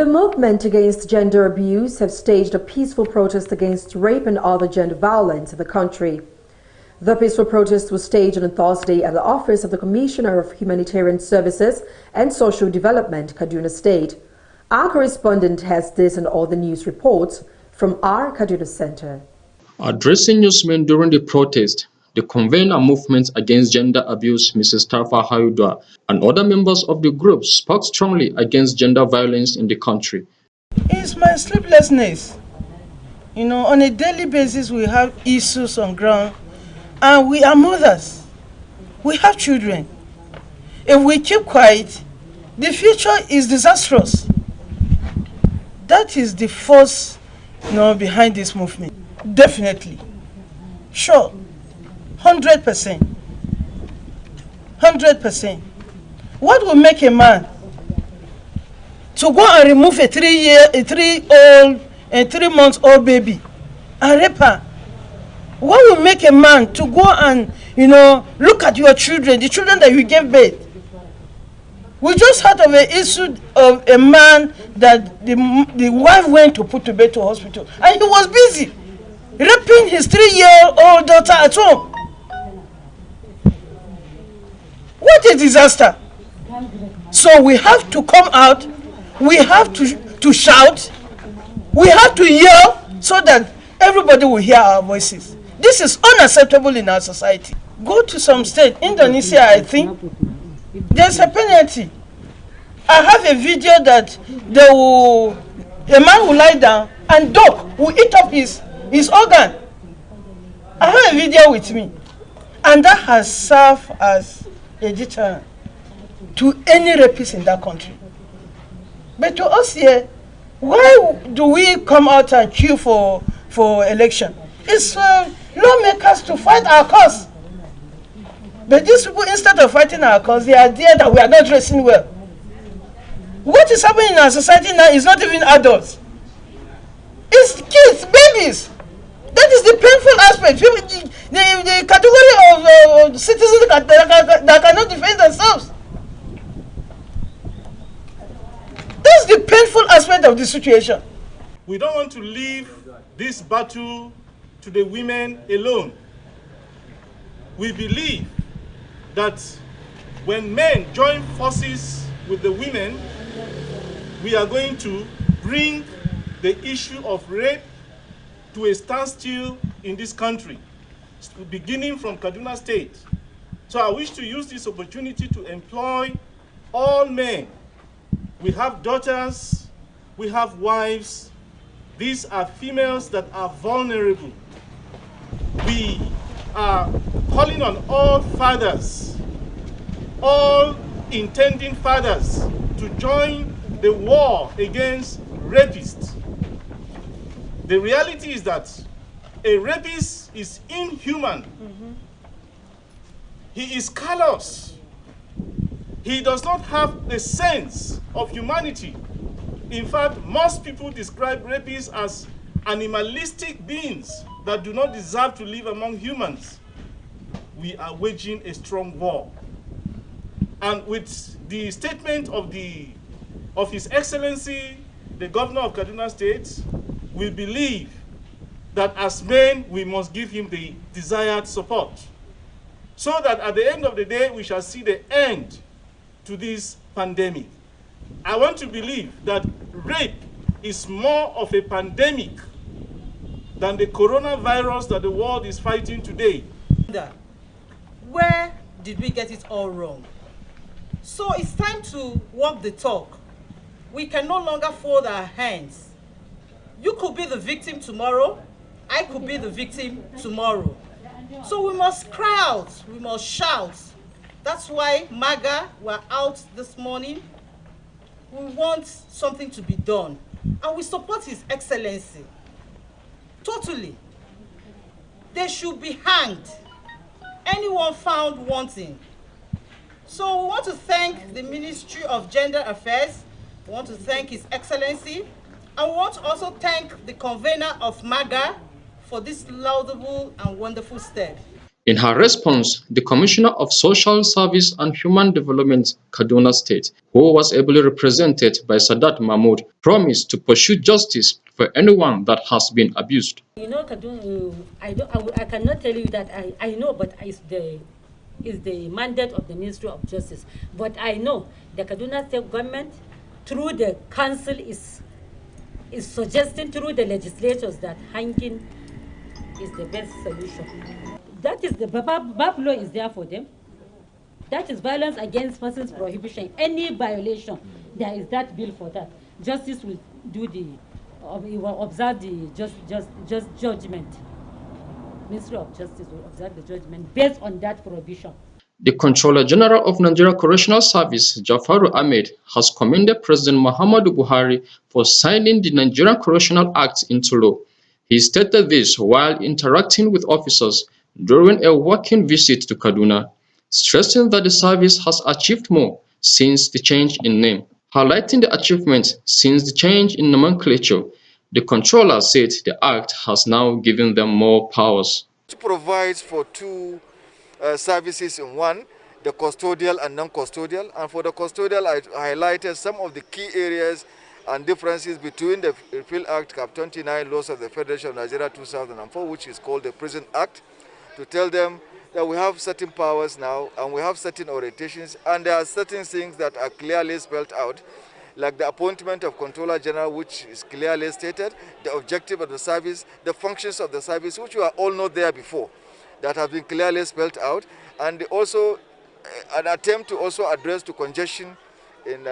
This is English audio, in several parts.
The movement against gender abuse have staged a peaceful protest against rape and other gender violence in the country. The peaceful protest was staged on Thursday at the office of the Commissioner of Humanitarian Services and Social Development, Kaduna State. Our correspondent has this and all the news reports from our Kaduna Center. Addressing newsmen during the protest, the convener movement against gender abuse, Mrs. Tafa Hayudwa, and other members of the group spoke strongly against gender violence in the country. It's my sleeplessness. On a daily basis we have issues on ground, and we are mothers. We have children. If we keep quiet, the future is disastrous. That is the force behind this movement. Definitely. Sure. 100%. 100%. What will make a man to go and remove a 3-month-old baby and rape her? What will make a man to go and, look at your children, the children that you gave birth? We just heard of an issue of a man that the wife went to put to bed to hospital, and he was busy raping his 3-year-old daughter at home. What a disaster. So we have to come out, we have to shout, we have to yell so that everybody will hear our voices. This is unacceptable in our society. Go to some state, Indonesia, I think, there's a penalty. I have a video that a man will lie down and dog will eat up his organ. I have a video with me, and that has served as a deterrent to any rapist in that country. But to us here, why do we come out and queue for election? It's lawmakers to fight our cause. But these people, instead of fighting our cause, the idea that we are not dressing well. What is happening in our society now is not even adults. It's kids, babies. That is the painful aspect. The category of citizens that cannot defend themselves. That's the painful aspect of the situation. We don't want to leave this battle to the women alone. We believe that when men join forces with the women, we are going to bring the issue of rape to a standstill in this country, beginning from Kaduna State. So I wish to use this opportunity to employ all men. We have daughters, we have wives. These are females that are vulnerable. We are calling on all fathers, all intending fathers, to join the war against rapists. The reality is that a rapist is inhuman. He is callous. He does not have a sense of humanity. In fact, most people describe rapists as animalistic beings that do not deserve to live among humans. We are waging a strong war. And with the statement of His Excellency, the Governor of Kaduna State, we believe that as men, we must give him the desired support, so that at the end of the day, we shall see the end to this pandemic. I want to believe that rape is more of a pandemic than the coronavirus that the world is fighting today. Where did we get it all wrong? So it's time to walk the talk. We can no longer fold our hands. You could be the victim tomorrow. I could be the victim tomorrow. So we must cry out. We must shout. That's why MAGA were out this morning. We want something to be done. And we support His Excellency. Totally. They should be hanged. Anyone found wanting. So we want to thank the Ministry of Gender Affairs. We want to thank His Excellency. And we want to also thank the convener of MAGA for this laudable and wonderful step. In her response, the Commissioner of Social Service and Human Development, Kaduna State, who was ably represented by Sadat Mahmood, promised to pursue justice for anyone that has been abused. You know, Kaduna, I cannot tell you that I know, but it's the mandate of the Ministry of Justice. But I know the Kaduna State government, through the council, is suggesting through the legislators that hanging is the best solution. That is the BAP law is there for them. That is violence against persons prohibition. Any violation, there is that bill for that. Justice will do will observe the just judgment. Ministry of Justice will observe the judgment based on that prohibition. The Controller General of Nigeria Correctional Service, Jafaru Ahmed, has commended President Muhammadu Buhari for signing the Nigerian Correctional Act into law. He stated this while interacting with officers during a working visit to Kaduna, stressing that the service has achieved more since the change in name. Highlighting the achievement since the change in nomenclature, the controller said the act has now given them more powers. It provides for two services in one, the custodial and non-custodial. And for the custodial, I highlighted some of the key areas and differences between the Repeal Act, Cap 29, Laws of the Federation of Nigeria 2004, which is called the Prison Act, to tell them that we have certain powers now and we have certain orientations, and there are certain things that are clearly spelled out, like the appointment of Controller General, which is clearly stated, the objective of the service, the functions of the service, which you are all not there before, that have been clearly spelled out, and also an attempt to also address to congestion in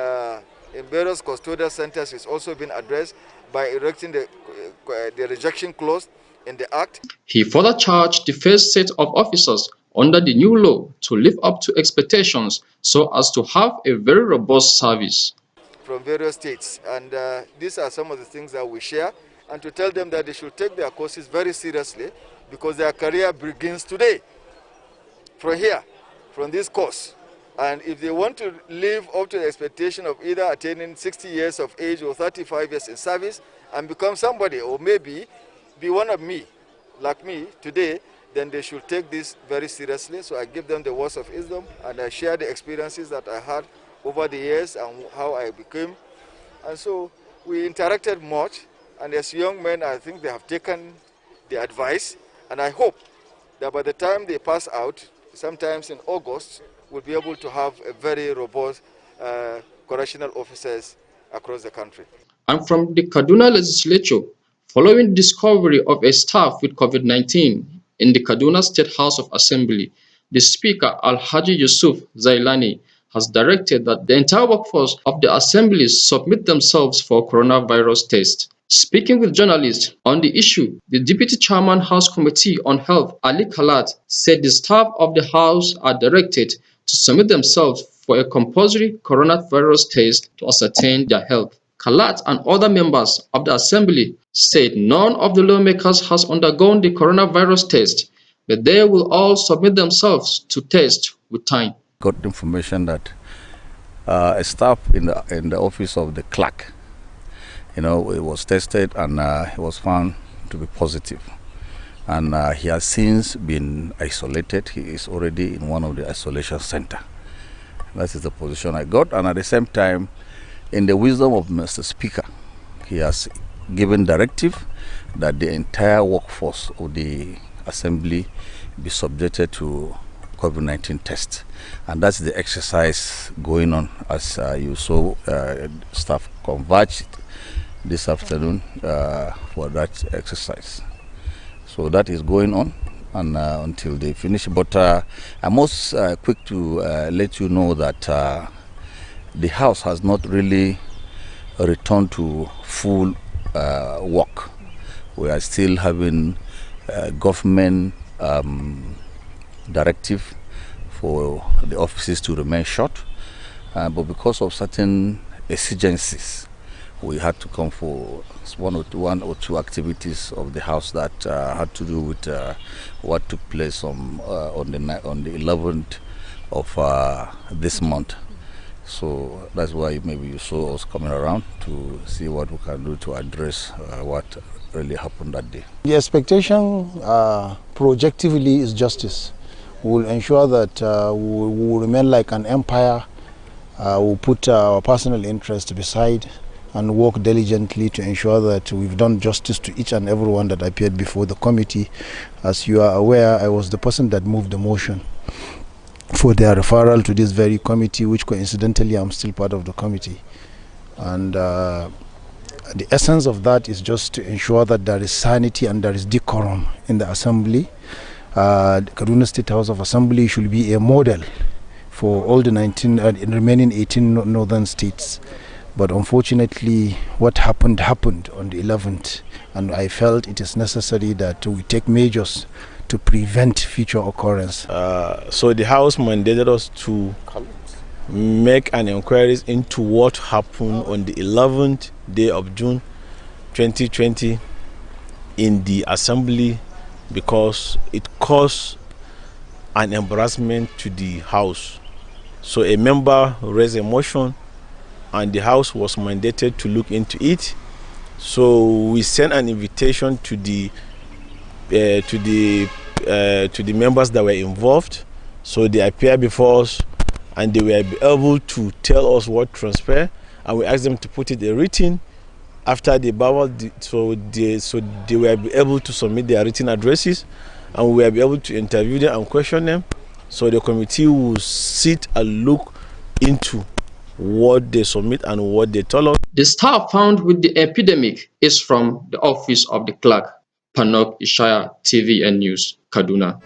various custodial centers is also been addressed by erecting the rejection clause in the Act. He further charged the first set of officers under the new law to live up to expectations so as to have a very robust service. From various states, and these are some of the things that we share, and to tell them that they should take their courses very seriously because their career begins today, from here, from this course. And if they want to live up to the expectation of either attaining 60 years of age or 35 years in service and become somebody, or maybe be one of me, like me today, then they should take this very seriously. So I give them the words of wisdom, and I share the experiences that I had over the years and how I became. And so we interacted much, and as young men, I think they have taken the advice, and I hope that by the time they pass out, sometimes in August, we'll be able to have a very robust correctional officers across the country. And from the Kaduna legislature, following discovery of a staff with COVID-19 in the Kaduna State House of Assembly, the Speaker, Alhaji Yusuf Zailani, has directed that the entire workforce of the assemblies submit themselves for coronavirus test. Speaking with journalists on the issue, the Deputy Chairman House Committee on Health, Ali Kalat, said the staff of the House are directed to submit themselves for a compulsory coronavirus test to ascertain their health. Kalat and other members of the assembly said none of the lawmakers has undergone the coronavirus test, but they will all submit themselves to test with time. Got information that a staff in the office of the clerk, it was tested and he was found to be positive. And he has since been isolated. He is already in one of the isolation center. That is the position I got. And at the same time, in the wisdom of Mr. Speaker, he has given directive that the entire workforce of the assembly be subjected to COVID-19 test. And that's the exercise going on, as you saw staff converged this afternoon for that exercise. So that is going on and until they finish. But I'm most quick to let you know that the House has not really returned to full work. We are still having government directive for the offices to remain shut, but because of certain exigencies, we had to come for one or two activities of the House that had to do with what took place on the 11th of this month. So that's why maybe you saw us coming around to see what we can do to address what really happened that day. The expectation projectively is justice. We will ensure that we will remain like an empire. We'll put our personal interest beside and work diligently to ensure that we've done justice to each and everyone that appeared before the committee. As you are aware, I was the person that moved the motion for their referral to this very committee, which coincidentally I'm still part of the committee. And the essence of that is just to ensure that there is sanity and there is decorum in the assembly. The Kaduna State House of Assembly should be a model for all the remaining 18 northern states. But unfortunately, what happened on the 11th, and I felt it is necessary that we take measures to prevent future occurrence. So the House mandated us to make an inquiry into what happened on the 11th day of June 2020 in the Assembly, because it caused an embarrassment to the House. So a member raised a motion and the House was mandated to look into it. So we sent an invitation to the members that were involved. So they appeared before us and they were able to tell us what transpired, and we asked them to put it in written. After the babble, so they were able to submit their written addresses, and we were able to interview them and question them. So the committee will sit and look into what they submit and what they tell us. The staff found with the epidemic is from the office of the clerk. Panok Ishaya, TVN News, Kaduna.